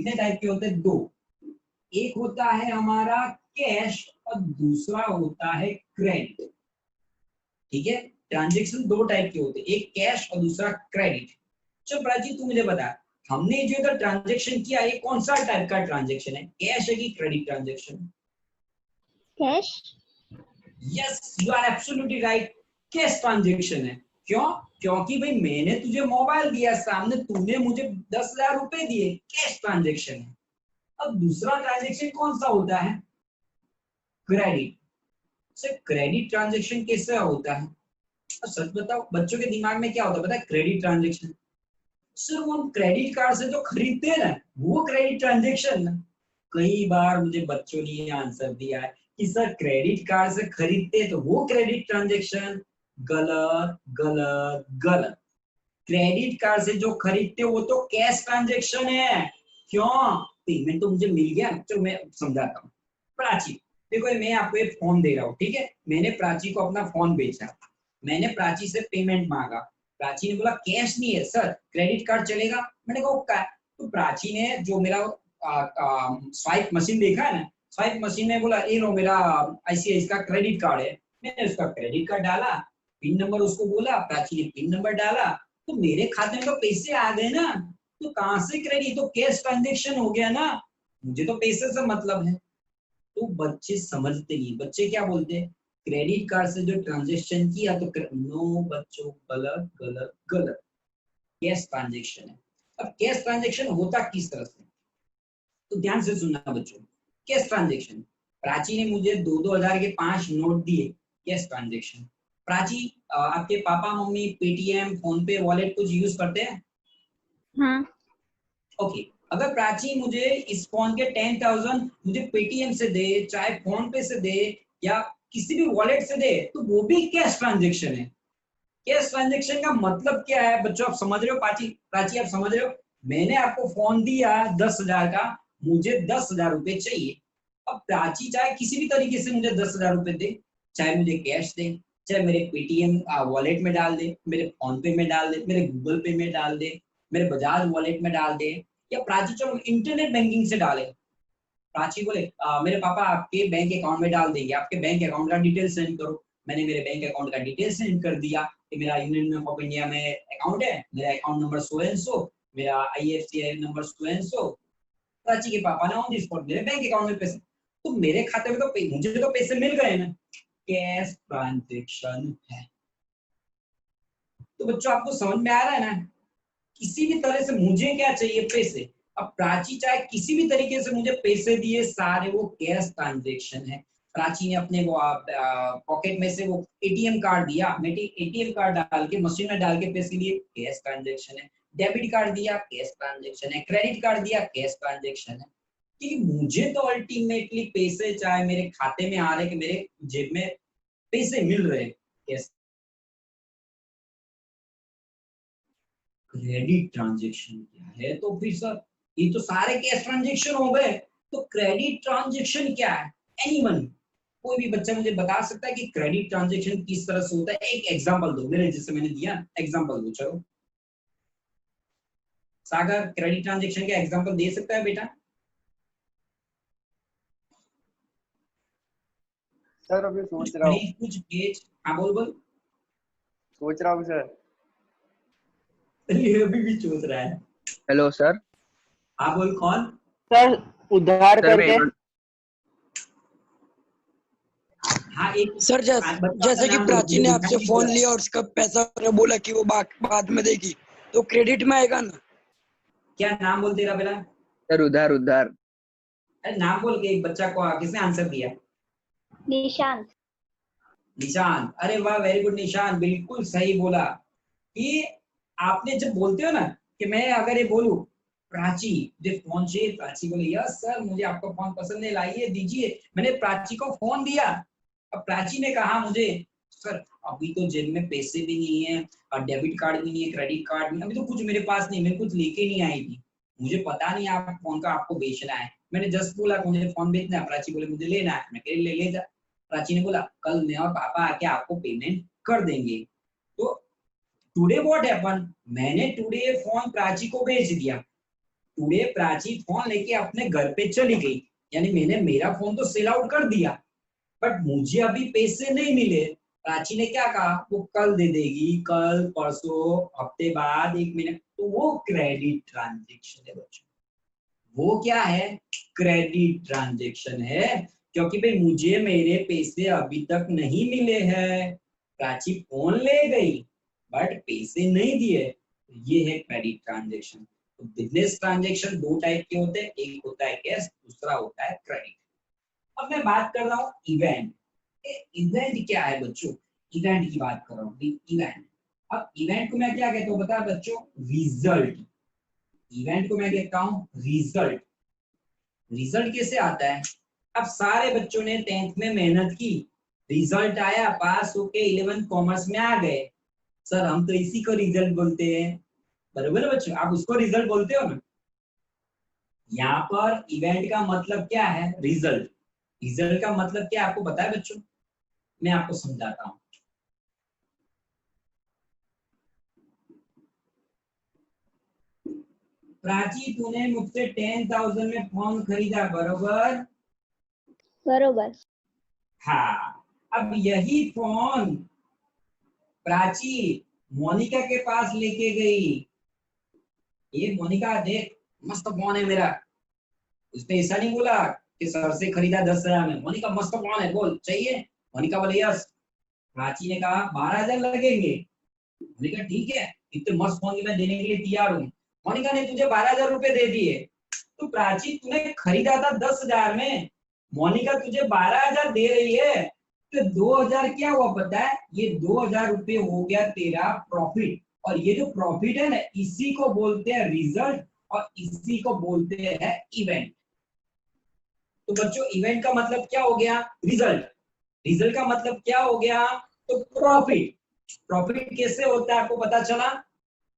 कितने टाइप के होते हैं? दो। एक होता है हमारा कैश और दूसरा होता है क्रेडिट। ठीक है, ट्रांजेक्शन दो टाइप के होते हैं, एक कैश और दूसरा क्रेडिट। चल प्राची तू मुझे बता, हमने जो इधर ट्रांजेक्शन किया ये कौन सा टाइप का ट्रांजेक्शन है, कैश है कि credit transaction? Cash. Yes, you are absolutely right, cash transaction है। क्यों? क्योंकि भाई मैंने तुझे मोबाइल दिया सामने, तूने मुझे 10,000 रुपए दिए, कैश ट्रांजेक्शन है। अब दूसरा ट्रांजेक्शन कौन सा होता है? क्रेडिट। सर क्रेडिट ट्रांजेक्शन कैसे होता है? अब सच बताओ बच्चों के दिमाग में क्या होता है पता है? क्रेडिट ट्रांजेक्शन, सर वो हम क्रेडिट कार्ड से जो खरीदते हैं ना वो क्रेडिट ट्रांजेक्शन। कई बार मुझे बच्चों ने ये आंसर दिया है कि सर क्रेडिट कार्ड से खरीदते तो वो क्रेडिट ट्रांजेक्शन। गलत गलत गलत। क्रेडिट कार्ड से जो खरीदते हो वो तो कैश ट्रांजेक्शन है। क्यों? पेमेंट तो मुझे मिल गया, चलो मैं समझाता हूँ। प्राची देखो, मैं आपको एक फोन दे रहा हूँ, ठीक है, मैंने प्राची को अपना फोन बेचा, मैंने प्राची से पेमेंट मांगा, प्राची ने बोला कैश नहीं है सर, क्रेडिट कार्ड चलेगा? मैंने कहा ओके। तो प्राची ने जो मेरा स्वाइप मशीन देखा है ना, स्वाइप मशीन में बोला ये लो मेरा आईसीआईसीआई का क्रेडिट कार्ड है। मैंने उसका क्रेडिट कार्ड डाला, पिन नंबर उसको बोला, प्राची ने पिन नंबर डाला, तो मेरे खाते में तो पैसे आ गए ना। तो कहां से क्रेडिट, तो कैश ट्रांजेक्शन हो गया ना, मुझे तो पैसे से मतलब है। तो बच्चे समझते नहीं, बच्चे क्या बोलते हैं? क्रेडिट कार्ड से जो ट्रांजेक्शन किया तो नो बच्चों, गलत गलत गलत, कैश ट्रांजेक्शन है। अब कैश ट्रांजेक्शन होता किस तरह से, तो ध्यान से सुनना बच्चों। कैश ट्रांजेक्शन, प्राची ने मुझे 2-2 हजार के 5 नोट दिए, कैश ट्रांजेक्शन। प्राची आपके पापा मम्मी पेटीएम फोन पे वॉलेट कुछ यूज करते हैं? हाँ। ओके, अगर प्राची मुझे इस फोन के 10,000 मुझे पेटीएम से दे, चाहे फोन पे से दे या किसी भी वॉलेट से दे, तो वो भी कैश ट्रांजेक्शन है। कैश ट्रांजेक्शन का मतलब क्या है बच्चों, आप समझ रहे हो? प्राची प्राची आप समझ रहे हो? मैंने आपको फोन दिया 10,000 का, मुझे 10,000 रुपए चाहिए। अब प्राची चाहे किसी भी तरीके से मुझे 10,000 रुपए दे, चाहे मुझे कैश दे, चाहे मेरे पेटीएम वॉलेट में डाल दे, मेरे फोन पे में डाल दे, मेरे गूगल पे में डाल दे, मेरे बजाज वॉलेट में डाल दे, या प्राची चलो इंटरनेट बैंकिंग से डाले। प्राची बोले मेरे पापा आपके बैंक अकाउंट में डाल देंगे, आपके बैंक अकाउंट का डिटेल सेंड करो। मैंने मेरे बैंक अकाउंट का डिटेल सेंड कर दिया कि मेरा यूनियन बैंक ऑफ इंडिया में अकाउंट है, मेरा account number so and so, मेरा IFSC number so and so. Prachi के पापा ने ऑन द स्पॉट मेरे बैंक अकाउंट में पैसे, तो मेरे खाते में तो मुझे तो पैसे मिल गए ना, कैश ट्रांजेक्शन है। तो बच्चों आपको समझ में आ रहा है ना, किसी भी तरह से मुझे क्या चाहिए? पैसे। अब प्राची चाहे किसी भी तरीके से मुझे पैसे दिए, सारे वो कैश ट्रांजेक्शन है। प्राची ने अपने वो पॉकेट में से वो एटीएम कार्ड दिया, मैं एटीएम कार्ड डाल के मशीन में डाल के पैसे लिए, कैश ट्रांजेक्शन है। डेबिट कार्ड दिया, कैश ट्रांजेक्शन है। क्रेडिट कार्ड दिया, कैश ट्रांजेक्शन है। क्योंकि मुझे तो अल्टीमेटली पैसे चाहे मेरे खाते में आ रहे कि मेरे जेब में पैसे मिल रहे, कैश। क्रेडिट ट्रांजेक्शन क्या है? तो फिर सर ये तो सारे कैश ट्रांजेक्शन हो गए, तो क्रेडिट ट्रांजेक्शन क्या है? एनीवन, कोई भी बच्चा मुझे बता सकता है कि क्रेडिट ट्रांजेक्शन किस तरह से होता है? एक एग्जांपल दो, मेरे जैसे मैंने दिया एग्जांपल दो। चलो सागर क्रेडिट ट्रांजेक्शन का एग्जांपल दे सकता है बेटा? सर अभी सोच रहा हूँ। कुछ पेज, हाँ बोल बोल। सोच रहा हूँ सर। ये अभी भी सोच रहा है। Hello sir. हाँ बोल, कौन? सर उधार सर करके। हाँ एक सर जैसे कि प्राची ने आपसे फोन लिया और उसका पैसा बोला कि वो बाद में देगी, तो क्रेडिट में आएगा ना? क्या नाम बोल तेरा बेटा? सर उधार उधार। अरे नाम बोल के, एक बच्चा को किसने आंसर दिया? निशांत। निशांत, अरे वाह, वेरी गुड निशांत, बिल्कुल सही बोला। कि आपने जब बोलते हो ना कि मैं अगर ये बोलूं प्राची मुझे फोन चाहिए, प्राची बोले यस सर मुझे आपका फोन पसंद है, लाइए दीजिए, मैंने प्राची को फोन दिया। अब प्राची ने कहा मुझे सर अभी तो जेब में पैसे भी नहीं है और डेबिट कार्ड भी नहीं है, क्रेडिट कार्ड भी, अभी तो कुछ मेरे पास नहीं, मैं कुछ लेके नहीं आई थी, मुझे पता नहीं आप फोन का आपको बेचना है। मैंने जस्ट बोला मुझे फोन बेचना है, प्राची बोले मुझे लेना है, मैं कह ले जा। प्राची ने बोला कल मैं और पापा आके आपको पेमेंट कर देंगे। तो टुडे व्हाट हैपन, मैंने टुडे फोन प्राची को बेच दिया। टुडे प्राची फोन लेके अपने घर पे चली गई, यानी मैंने मेरा फोन तो सेल आउट कर दिया, बट मुझे अभी पैसे नहीं मिले। प्राची ने क्या कहा, वो कल दे देगी, कल, परसों, हफ्ते बाद, 1 महीने, तो वो क्रेडिट ट्रांजेक्शन है बच्चों। वो क्या है, क्रेडिट ट्रांजेक्शन है, क्योंकि भाई मुझे मेरे पैसे अभी तक नहीं मिले हैं। प्राची फोन ले गई बट पैसे नहीं दिए, ये है क्रेडिट ट्रांजेक्शन। तो बिजनेस ट्रांजेक्शन 2 टाइप के होते हैं, एक होता है कैश, दूसरा होता है क्रेडिट। अब मैं बात कर रहा हूँ इवेंट। इवेंट क्या है बच्चों, इवेंट की बात कर रहा हूँ, इवेंट। अब इवेंट को मैं क्या कहता हूँ बता बच्चों, रिजल्ट। इवेंट को मैं कहता हूँ रिजल्ट। रिजल्ट कैसे आता है, अब सारे बच्चों ने 10th में मेहनत की, रिजल्ट आया, पास होके 11th कॉमर्स में आ गए, सर हम तो इसी को रिजल्ट बोलते हैं, बरोबर बच्चों, आप उसको रिजल्ट बोलते हो ना। यहाँ पर इवेंट का मतलब क्या है, रिजल्ट। रिजल्ट का मतलब क्या आपको पता है बच्चों, मैं आपको समझाता हूँ। प्राची तूने मुझसे 10,000 में फोन खरीदा, बरोबर? बरोबर। हाँ, अब यही फोन प्राची मोनिका के पास लेके गई, ये मोनिका देख मस्त फोन है मेरा। उसने ऐसा नहीं बोला कि सर से खरीदा 10,000 में, मोनिका मस्त फोन है, बोल चाहिए? मोनिका बोले यस। प्राची ने कहा 12,000 लगेंगे। मोनिका ठीक है, इतने मस्त फोन मैं देने के लिए तैयार हूँ। मोनिका ने तुझे 12,000 रुपए दे दिए, तो प्राची तूने खरीदा था 10,000 में, मोनिका तुझे 12,000 दे रही है, तो 2,000 क्या हुआ पता है, ये 2,000 रुपए हो गया तेरा प्रॉफिट। और ये जो प्रॉफिट है ना, इसी को बोलते हैं रिजल्ट, और इसी को बोलते हैं इवेंट। तो बच्चों इवेंट का मतलब क्या हो गया, रिजल्ट। रिजल्ट का मतलब क्या हो गया, तो प्रॉफिट। प्रॉफिट कैसे होता है आपको पता चला?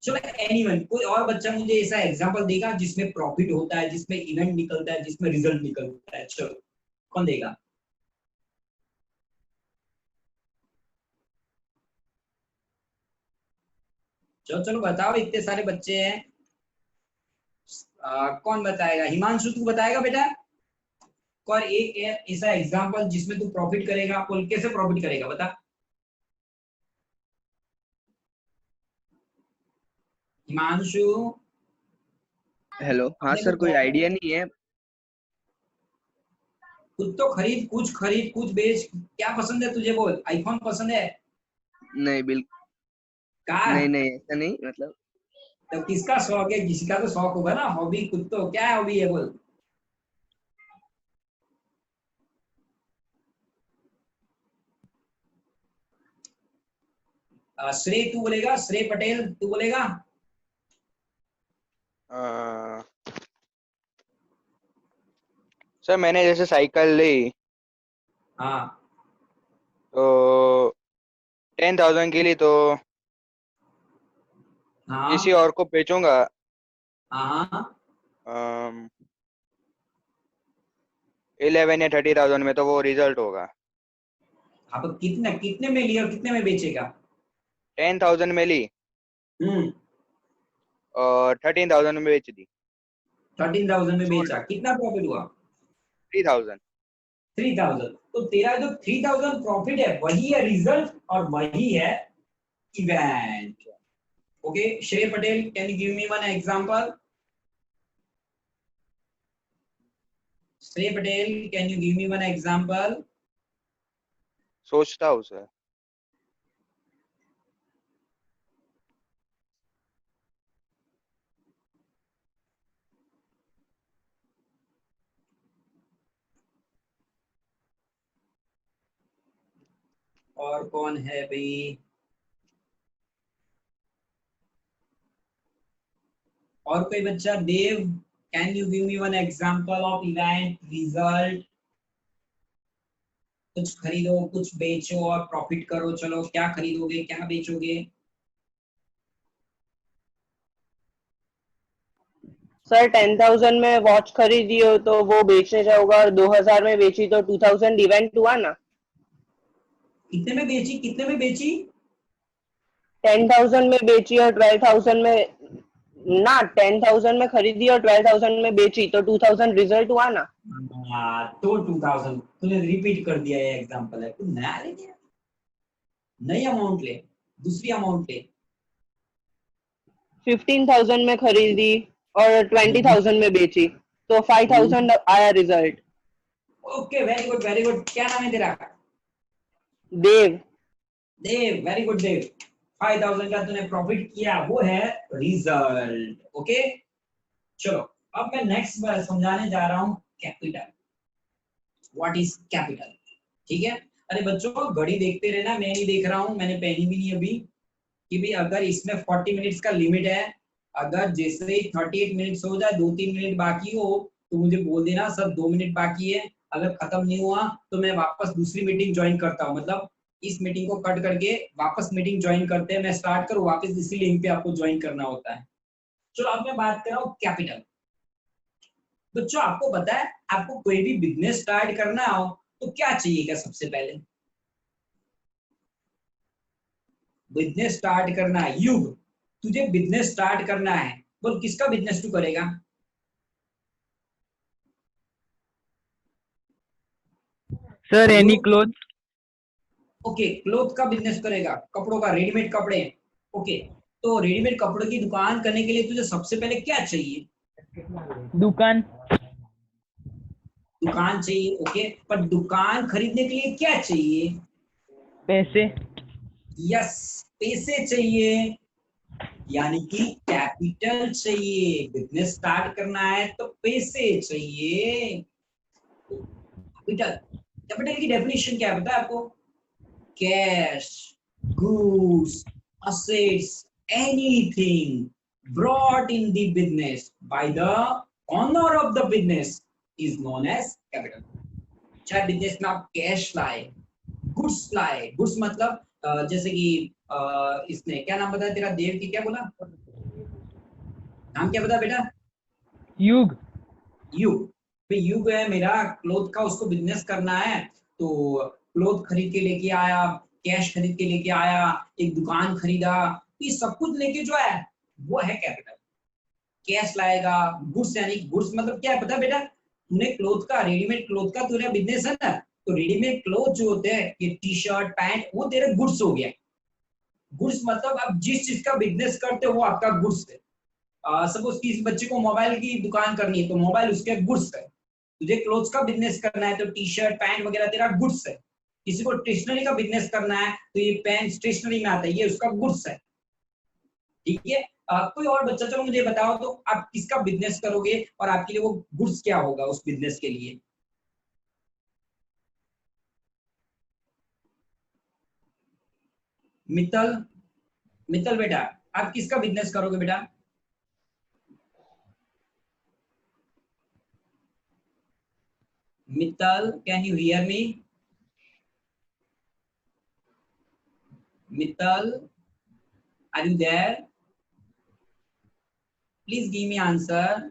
चलो एनीवन, कोई और बच्चा मुझे ऐसा एग्जांपल देगा जिसमें प्रॉफिट होता है, जिसमें इवेंट निकलता है, जिसमें रिजल्ट निकलता है? चलो कौन देगा? चलो चलो बताओ, इतने सारे बच्चे हैं। कौन बताएगा? हिमांशु तू बताएगा बेटा? और एक ऐसा एग्जांपल जिसमें तू प्रॉफिट करेगा, बोल कैसे प्रॉफिट करेगा बता। हिमांशु हेलो, हाँ सर, कोई आइडिया नहीं है। खुद तो खरीद, कुछ बेच, क्या पसंद है तुझे बोल? आईफोन पसंद है? नहीं, बिल्कुल कार? नहीं, नहीं ऐसा नहीं, मतलब तो किसका शौक है? किसी का तो शौक होगा ना, हॉबी। खुद तो क्या है हॉबी है बोल? श्रेय तू बोलेगा, श्रेय पटेल तू बोलेगा? सर मैंने जैसे साइकिल ली हाँ तो 10,000 की ली, तो किसी हाँ और को बेचूंगा हाँ 11 या 30,000 में, तो वो रिजल्ट होगा। आप कितने कितने में लिया और कितने में बेचेगा? 10,000 में ली हम्म, और 13,000 में बेच दी। 13,000 में सोल्ड बेचा, कितना प्रॉफिट हुआ? 3,000। 3,000। तो तेरा जो 3,000 प्रॉफिट है वही है रिजल्ट, और वही है event. Okay Shrey Patel, can you give me one example? Shrey Patel, can you give me one example? सोचता हूँ सर। और कौन है भाई? और कोई बच्चा? Dev, can you give me one example of event result? कुछ खरीदो, कुछ बेचो और प्रॉफिट करो, चलो क्या खरीदोगे, क्या बेचोगे? सर 10,000 में वॉच खरीदी हो तो वो बेचने जाऊंगा, और 2,000 में बेची तो 2,000 इवेंट हुआ ना। कितने में बेची, कितने में बेची? 10,000 में बेची और 12,000 में ना 10,000 में खरीदी और 12,000 में बेची तो 2,000 रिजल्ट हुआ ना। तो 2000 तूने रिपीट कर दिया, ये एग्जांपल है, तू नया ले लिया। नई अमाउंट ले, दूसरी अमाउंट ले। 15,000 में खरीदी और 20,000 में बेची तो 5,000 आया result. Okay, very good very good. क्या नाम है तेरा? देव। देव, वेरी गुड देव। 5000 का तूने प्रॉफिट किया, वो है रिजल्ट। ओके, चलो अब मैं नेक्स्ट बार समझाने जा रहा हूं कैपिटल। What is capital? ठीक है। अरे बच्चों, घड़ी देखते रहना, मैं नहीं देख रहा हूं, मैंने पहनी भी नहीं अभी, कि भाई अगर इसमें 40 मिनट्स का लिमिट है, अगर जैसे ही 38 मिनट्स हो जाए, 2-3 मिनट बाकी हो, तो मुझे बोल देना सर 2 मिनट बाकी है। अगर खत्म नहीं हुआ तो मैं वापस दूसरी मीटिंग ज्वाइन करता हूँ, मतलब इस मीटिंग को कट करके वापस मीटिंग ज्वाइन करते हैं, मैं स्टार्ट करूँ वापस इसी लिंक पे आपको ज्वाइन करना होता है। चलो अब मैं बात कर रहा हूँ कैपिटल। बच्चों आपको पता है, आपको कोई भी बिजनेस स्टार्ट करना हो तो क्या चाहिएगा सबसे पहले? बिजनेस स्टार्ट करना है, युग तुझे बिजनेस स्टार्ट करना है, बोल किसका बिजनेस तू करेगा? Sir any cloth. Okay, cloth का बिजनेस करेगा, कपड़ों का, रेडीमेड कपड़े। ओके, तो रेडीमेड कपड़ों की दुकान करने के लिए तुझे सबसे पहले क्या चाहिए? दुकान। दुकान चाहिए। ओके, पर दुकान खरीदने के लिए क्या चाहिए? पैसे। यस, पैसे चाहिए, यानी कि कैपिटल चाहिए। बिजनेस स्टार्ट करना है तो पैसे चाहिए। कैपिटल, कैपिटल की डेफिनेशन क्या है पता है आपको? Cash, goods, assets, anything brought in the business by the owner of the business is known as capital। चाहे बिजनेस में आप कैश लाए, गुड्स लाए, गुड्स मतलब जैसे कि इसने क्या नाम बताया तेरा, देव की क्या बोला नाम, क्या बताया बेटा? युग। युग। भाई युग है मेरा, क्लोथ का उसको बिजनेस करना है, तो क्लोथ खरीद के लेके आया, कैश खरीद के लेके आया, एक दुकान खरीदा, तो ये सब कुछ लेके जो है वो है कैपिटल। कैश लाएगा, गुड्स, यानी गुड्स मतलब क्या है पता है बेटा? तूने क्लोथ का, रेडीमेड क्लोथ का तूने बिजनेस है ना, तो रेडीमेड क्लोथ जो होते हैं, ये टी शर्ट पैंट, वो तेरे गुड्स हो गया। गुड्स मतलब आप जिस चीज का बिजनेस करते हो वो आपका गुड्स है। सपोज किसी बच्चे को मोबाइल की दुकान करनी है तो मोबाइल उसके गुड्स है। तुझे क्लोथ्स का बिजनेस करना है तो टी शर्ट पैंट वगैरह तेरा गुड्स है। किसी को स्टेशनरी का बिजनेस करना है तो ये पेन स्टेशनरी में आता है, ये उसका गुड्स है। ठीक है। कोई और बच्चा, चलो मुझे बताओ तो आप किसका बिजनेस करोगे और आपके लिए वो गुड्स क्या होगा उस बिजनेस के लिए? मित्तल, मित्तल बेटा आप किसका बिजनेस करोगे बेटा? Mittal, can you hear me? Mittal, are you there? Please give me answer.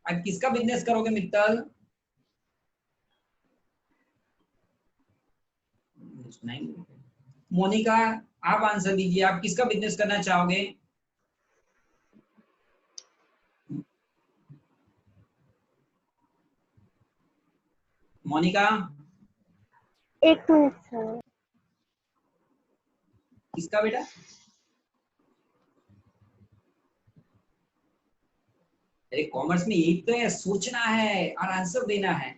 आप किसका बिजनेस करोगे मित्तल? नहीं, मोनिका आप आंसर दीजिए, आप किसका बिजनेस करना चाहोगे? मोनिका, एक मिनट सर। किसका बेटा? अरे कॉमर्स में यही तो है, सोचना है और आंसर देना है।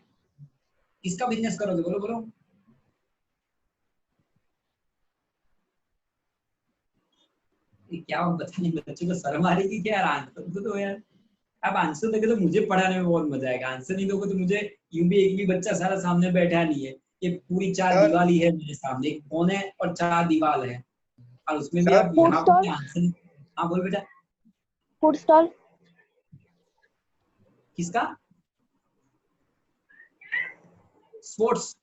किसका बिजनेस करोगे, बोलो बोलो। ये क्या बताने, बच्चों को शर्म आ रही थी क्या यार? आंसर तो दो यार। आप आंसर दोगे तो मुझे पढ़ाने में बहुत मजा आएगा, आंसर नहीं दोगे तो मुझे, यूं भी एक भी बच्चा सारा सामने बैठा नहीं है, ये पूरी चार सर दीवार ही है मेरे सामने, एक फोन है और चार दीवार है, और उसमें भी सर आप फूड यहाँ स्टॉल, पर आंसर। हाँ बोल बेटा। Food stall. किसका? स्पोर्ट्स।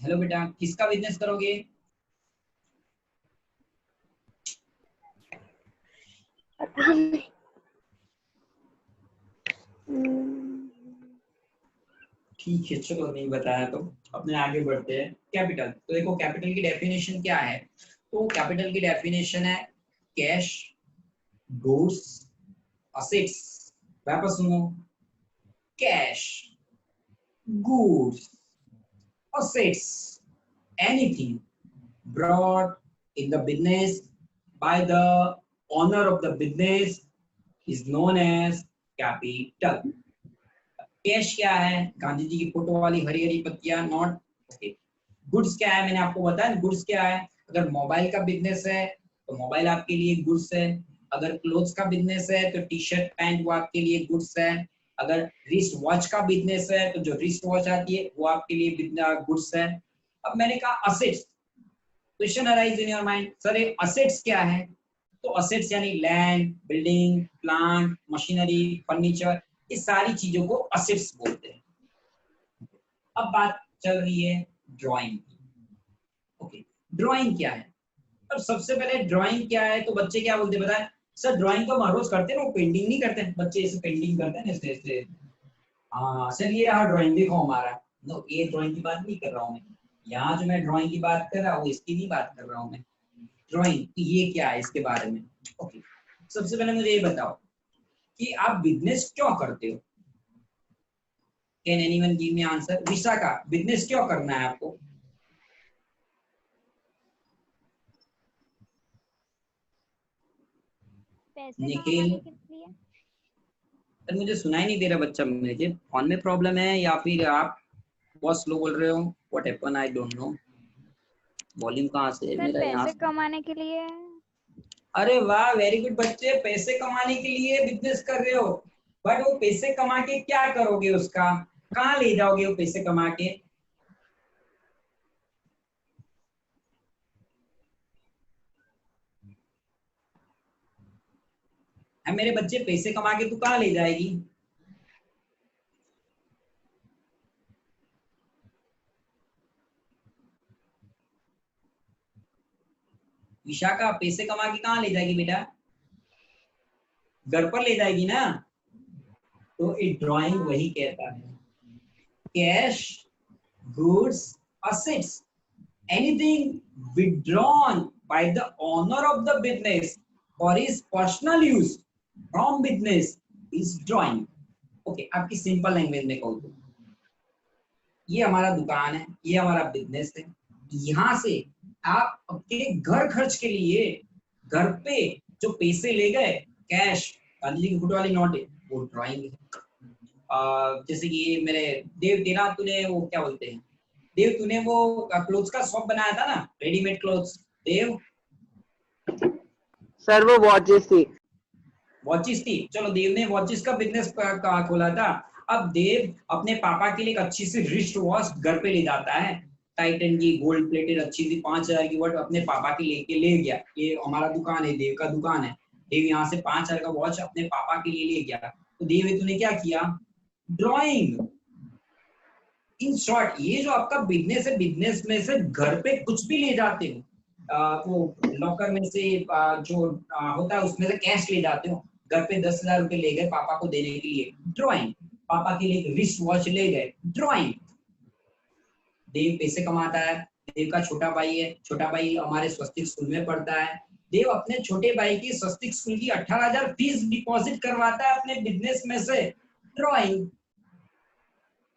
हेलो बेटा, किसका बिजनेस करोगे? पता नहीं। हम्म, ठीक है, चलो नहीं बताया तो अपने आगे बढ़ते हैं। कैपिटल, तो देखो कैपिटल की डेफिनेशन क्या है। तो कैपिटल की डेफिनेशन है कैश, गुड्स, असेट्स। वापस सुनो, cash, goods, assets, anything brought in the business by the owner of the business is known as capital. Cash क्या है, गांधी जी की फोटो वाली हरी हरी पत्तियां, नोट। ओके, गुड्स क्या है, मैंने आपको बताया गुड्स क्या है। अगर मोबाइल का बिजनेस है तो मोबाइल आपके लिए गुड्स है। अगर क्लोथ्स का बिजनेस है तो टी शर्ट पैंट वो आपके लिए गुड्स है। अगर रिस्ट वॉच का बिजनेस है तो जो रिस्ट वॉच आती है वो आपके लिए गुड्स है। अब मैंने कहा assets, question arise in your mind, sir ये असेट्स क्या है। तो असेट्स यानी land, building, plant, machinery, furniture, इस सारी चीजों को असेट्स बोलते हैं। अब बात चल रही है ड्राइंग की। ओके, ड्राइंग क्या है। अब सबसे पहले ड्राइंग क्या है तो बच्चे क्या बोलते हैं बताएं, सर ड्राइंग तो हम हर रोज करते हैं, वो पेंटिंग नहीं करते। बच्चे ऐसे पेंटिंग करते हैं ऐसे ऐसे, हाँ सर ये रहा ड्राइंग देखो हमारा। नो, ये ड्राइंग की बात नहीं कर रहा हूँ मैं। यहाँ जो मैं ड्राइंग की बात कर रहा हूँ इसकी नहीं बात कर रहा हूँ मैं। ड्राइंग ये क्या है इसके बारे में। ओके, सबसे पहले मुझे ये बताओ कि आप बिजनेस क्यों करते हो। Can anyone give me answer. Vishakha, business क्यों करना है आपको। पैसे निखिल, कमाने के लिए। सर मुझे सुनाई नहीं दे रहा बच्चा, मुझे फोन में प्रॉब्लम है या फिर आप बहुत स्लो बोल रहे हो। What happen, I don't know. Volume कहाँ से है सर मेरा यहाँ पैसे से। कमाने के लिए। अरे वाह, वेरी गुड बच्चे, पैसे कमाने के लिए बिजनेस कर रहे हो। बट वो पैसे कमा के क्या करोगे, उसका कहाँ ले जाओगे वो पैसे कमा के। मेरे बच्चे, पैसे कमा के तू कहाँ ले जाएगी। विशाखा, पैसे कमा के कहाँ ले जाएगी बेटा, घर पर ले जाएगी ना। तो एक ड्राइंग वही कहता है, cash, goods, assets, anything withdrawn by the owner of the business for his personal use from business is drawing. Okay, आपकी सिंपल लैंग्वेज में कहूँ तो ये हमारा दुकान है, ये हमारा बिजनेस है। यहाँ से आप अपने घर खर्च के लिए घर पे जो पैसे ले गए, कैश, गांधी जी की फोटो वाली नोट है, वो ड्राइंग है। जैसे कि ये मेरे देव, तेरा तूने वो क्या बोलते हैं देव, तूने वो क्लोथ्स का शॉप बनाया था ना, रेडीमेड क्लोथ्स। देव सर वो वॉचेस थी। वॉचेस थी, चलो देव ने वॉचेस का बिजनेस खोला था। अब देव अपने पापा के लिए एक अच्छी सी रिस्ट वॉच घर पे ले जाता है, टाइटन की गोल्ड प्लेटेड अच्छी सी 5000 की वॉच अपने पापा के लेके ले गया। ये हमारा दुकान है, देव का दुकान है। देव यहाँ से 5000 का वॉच अपने पापा के लिए ले गया। तो देव तूने क्या किया, ड्राइंग। इन शॉर्ट, ये जो आपका बिजनेस है, बिजनेस में से घर पे कुछ भी ले जाते हो, वो लॉकर में से जो होता है उसमें से कैश ले जाते हो, घर पे 10,000 रुपए ले गए पापा को देने के लिए, ड्राइंग। पापा के लिए रिस्ट वॉच ले गए, ड्राइंग। देव पैसे कमाता है, देव का छोटा भाई है, छोटा भाई हमारे स्वस्तिक स्कूल में पढ़ता है। देव अपने छोटे भाई की स्वस्तिक स्कूल की 18,000 फीस डिपॉजिट करवाता है अपने बिजनेस में से, ड्राइंग।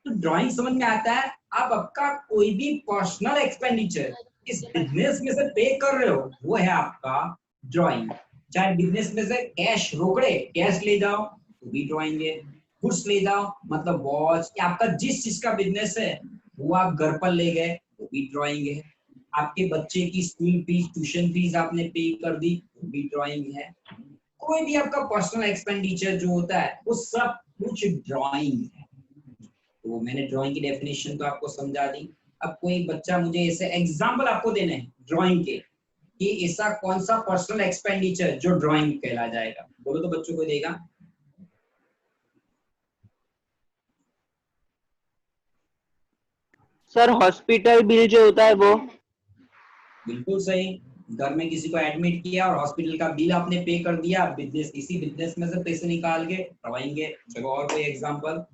तो ड्राइंग समझ में आता है। आप आपका कोई भी पर्सनल एक्सपेंडिचर इस बिजनेस में से पे कर रहे हो, वो है आपका ड्राइंग। चाहे बिजनेस में से कैश, रोकड़े कैश ले जाओ तो भी ड्राइंग है, गुड्स ले जाओ मतलब वॉच, या आपका जिस चीज का बिजनेस है वो आप घर पर ले गए वो भी ड्राइंग है। आपके बच्चे की स्कूल फीस, ट्यूशन फीस आपने पे कर दी, वो भी ड्राइंग है। कोई भी आपका पर्सनल एक्सपेंडिचर जो होता है वो सब कुछ ड्राइंग है। तो मैंने ड्राइंग की डेफिनेशन तो आपको समझा दी। अब कोई बच्चा मुझे ऐसे एग्जांपल आपको देने हैं ड्राइंग के, कि ऐसा कौन सा पर्सनल एक्सपेंडिचर जो ड्राइंग कहला जाएगा, बोलो तो बच्चों को देगा। सर हॉस्पिटल बिल जो होता है वो। बिल्कुल सही, घर में किसी को एडमिट किया और हॉस्पिटल का बिल आपने पे कर दिया, बिजनेस, इसी बिजनेस में से पैसे निकाल के करवाएंगे। चलो और कोई एग्जांपल।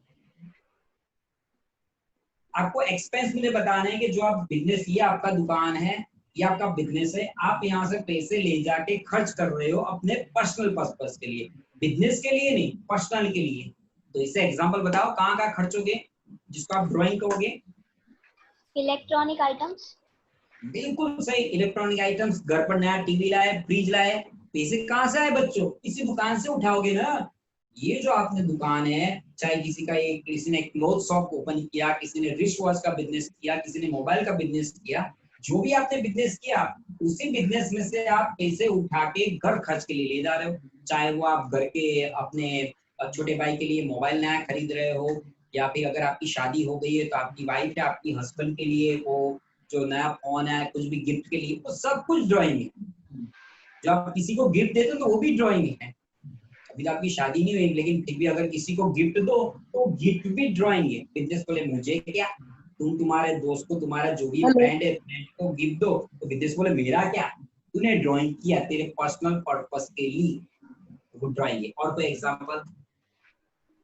आपको एक्सपेंस मुझे बताना है कि जो आप बिजनेस, ये आपका दुकान है, ये आपका बिजनेस है, आप यहाँ से पैसे ले जाके खर्च कर रहे हो अपने पर्सनल पर्पस के लिए, बिजनेस के लिए नहीं, पर्सनल के लिए। तो इससे एग्जांपल बताओ कहाँ कहाँ खर्च होगे जिसको आप ड्राइंग करोगे। Electronic items. बिल्कुल सही, इलेक्ट्रॉनिक आइटम्स, घर पर नया टीवी लाए, फ्रिज लाए, पैसे कहाँ से आए बच्चों? किसी दुकान से उठाओगे ना। ये जो आपने दुकान है, चाहे किसी ने क्लोथ शॉप ओपन किया, किसी ने रिस्ट वॉच का बिजनेस किया, किसी ने मोबाइल का बिजनेस किया, जो भी आपने बिजनेस किया उसी बिजनेस में से आप पैसे उठा के घर खर्च के लिए ले जा रहे हो। चाहे वो आप घर के अपने छोटे भाई के लिए मोबाइल नया खरीद रहे हो, या फिर अगर आपकी शादी हो गई है तो आपकी वाइफ है, आपकी हस्बैंड के लिए वो जो नया फोन है, कुछ भी गिफ्ट के लिए, वो सब कुछ ड्राइंग है। जब आप किसी को गिफ्ट देते हो तो वो भी ड्राइंग है। अभी तो आपकी शादी नहीं हुई, लेकिन फिर भी अगर किसी को गिफ्ट दो तो गिफ्ट भी ड्राइंग है। बिजनेस बोले मुझे क्या, तुम तुम्हारे दोस्त को, तुम्हारा जो भी फ्रेंड है, फ्रेंड को गिफ्ट दो, तो बिजनेस बोले मेरा क्या, तूने ड्राइंग किया तेरे पर्सनल पर्पस के लिए, वो ड्राइंग है। और कोई एग्जांपल?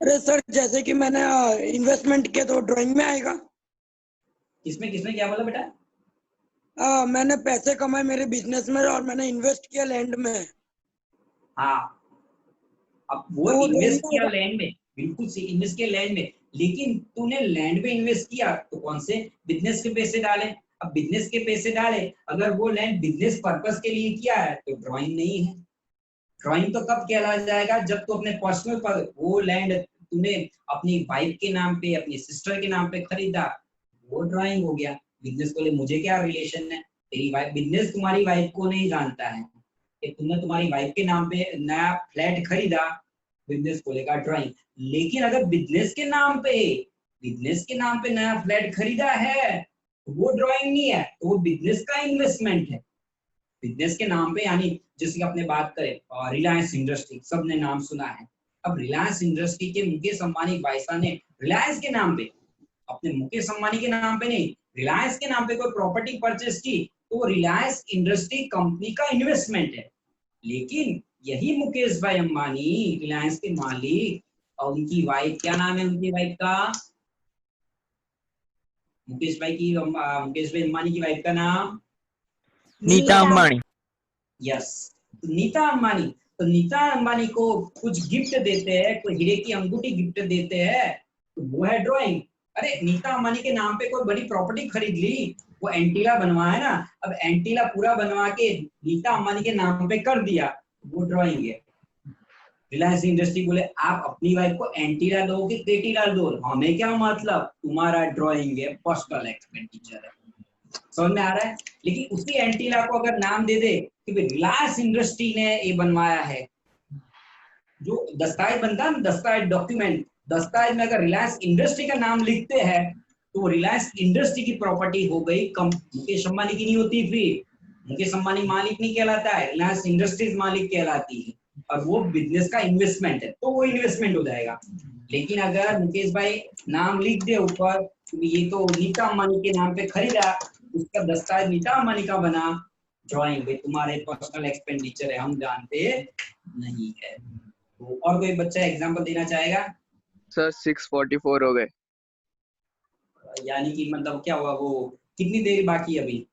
अरे सर, जैसे कि मैंने इन्वेस्टमेंट किया तो ड्राइंग में आएगा। किसमें किसमें क्या बोला बेटा? मैंने पैसे कमाए मेरे बिजनेस में और मैंने इन्वेस्ट किया लैंड में। हाँ, अब वो तो इन्वेस्ट drawing किया में लैंड में, बिल्कुल सही, इन्वेस्ट किया लैंड में, लेकिन तूने लैंड में इन्वेस्ट किया तो कौन से बिजनेस के पैसे डाले? अब बिजनेस के पैसे डाले, अगर वो लैंड बिजनेस पर्पस के लिए किया है तो ड्राइंग नहीं है। ड्राइंग तो कब कहला जाएगा? जब तू अपने पर्सनल पर वो लैंड तूने अपनी वाइफ के नाम पे, अपनी सिस्टर के नाम पे खरीदा, वो ड्राइंग हो गया। बिजनेस को ले मुझे क्या रिलेशन है, तेरी वाइफ, बिजनेस तुम्हारी वाइफ को नहीं जानता है कि तुमने तुम्हारी वाइफ के नाम पे नया फ्लैट खरीदा, बिजनेस को लेकर ड्राइंग। लेकिन अगर बिजनेस के नाम पे नया फ्लैट खरीदा है तो वो ड्राइंग नहीं है, तो वो बिजनेस का इन्वेस्टमेंट है। बिजनेस के नाम पे, यानी जैसे कि अपने बात करें रिलायंस इंडस्ट्री, सबने नाम सुना है। अब रिलायंस इंडस्ट्री के मुकेश अंबानी भाईसा ने रिलायंस के नाम पे, अपने मुकेश अंबानी के नाम पे नहीं, रिलायंस के नाम पे कोई प्रॉपर्टी परचेस की, तो वो रिलायंस इंडस्ट्री कंपनी का इन्वेस्टमेंट है। लेकिन यही मुकेश भाई अंबानी, रिलायंस के मालिक, और उनकी वाइफ, क्या नाम है उनकी वाइफ का? मुकेश भाई अंबानी की वाइफ का नाम नीता अंबानी। यस, नीता अंबानी। तो नीता अंबानी को कुछ गिफ्ट देते हैं, कोई हीरे की अंगूठी गिफ्ट देते हैं, तो वो है ड्राइंग। अरे नीता अंबानी के नाम पे कोई बड़ी प्रॉपर्टी खरीद ली, वो एंटीला बनवाया ना, अब एंटीला पूरा बनवा के नीता अंबानी के नाम पे कर दिया, वो ड्राइंग है। रिलायंस इंडस्ट्री बोले आप अपनी वाइफ को एंटीला दो कि केटीला दो, हमें क्या मतलब, तुम्हारा ड्राइंग है, पर्सनल एक्सपेंडिचर है। समझ में आ रहा है? लेकिन उसी एंटीला को अगर नाम दे दे कि रिलायंस इंडस्ट्री ने ये बनवाया है, जो दस्तावेज बनता है, दस्तावेज डॉक्यूमेंट, दस्तावेज में अगर रिलायंस इंडस्ट्री का नाम लिखते हैं तो वो रिलायंस इंडस्ट्री की प्रॉपर्टी हो गई, मुकेश अंबानी की नहीं होती। फिर मुकेश अंबानी मालिक नहीं कहलाता है, रिलायंस इंडस्ट्रीज मालिक कहलाती है, और वो बिजनेस का इन्वेस्टमेंट है, तो वो इन्वेस्टमेंट हो जाएगा। लेकिन अगर मुकेश भाई नाम लिख दे ऊपर, ये तो नीता अंबानी के नाम पे खरीदा, उसका दस्तावेज नीता अंबानी का बना, ड्राइंग भाई तुम्हारे पर्सनल एक्सपेंडिचर है, हम जानते नहीं है। तो और कोई बच्चा एग्जांपल देना चाहेगा? सर 644 हो गए। यानी कि मतलब क्या हुआ, वो कितनी देर बाकी है अभी?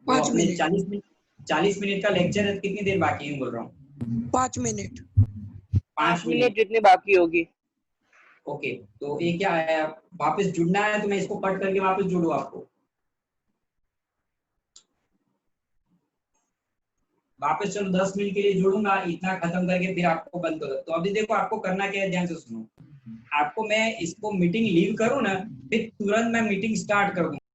5 मिनट। 40 मिनट का लेक्चर है, कितनी देर बाकी है बोल रहा हूँ? 5 मिनट। 5 मिनट जितनी बाकी होगी। ओके, तो ये क्या है, वापस जुड़ना है तो मैं इसको कट करके वापस जोड़ू आपको, वापस चलो 10 मिनट के लिए जोड़ूंगा, इतना खत्म करके फिर आपको बंद करो। तो अभी देखो आपको करना क्या है, ध्यान से सुनो। आपको मैं इसको मीटिंग लीव करूँ ना, फिर तुरंत मैं मीटिंग स्टार्ट कर दूं।